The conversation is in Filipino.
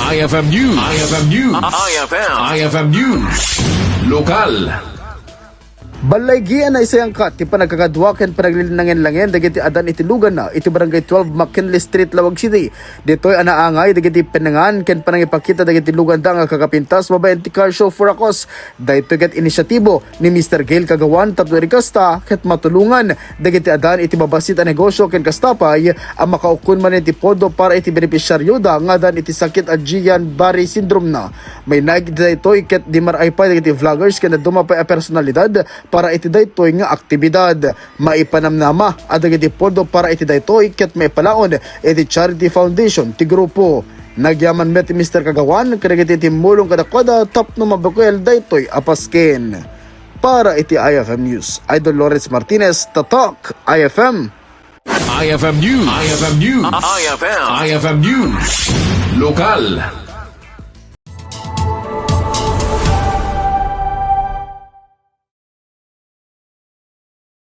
IFM News. IFM News. IFM News. Lokal. Balay gian na isayang kat, ti panagkakadwaken panaglilinangin-langin, dagiti adan itilugan na, iti barangay 12 McKinley Street, Laoag City. Dito'y anaangay, dagiti penangan, ken panangipakita dagiti lugan da nga kakapintas, babayan ti Carshow for a cause. Dito'y kat inisyatibo ni Mr. Gail Kagawan, tapno rikasta, ket matulungan, dagiti adan iti babasit a negosyo, ken kastapay, ang makaukun man iti podo para iti benepisyaryo da, nga dan iti sakit at Guillain-Barré syndrome na. May naig dito'y ket di maray pa dagiti vloggers, ken dumapay a personalidad, para iti daytoy nga aktibidad. Maipanamnama at dagiti pondo para iti daytoy ket maipalaon iti Charity Foundation ti grupo. Nagyaman met Mr. Kagawan kadagiti timulong kadakwada tapno mabakwel daytoy apasken. Para iti IFM News, Idol Lawrence Martinez, Tatak, IFM. IFM News. IFM News. IFM News. Lokal.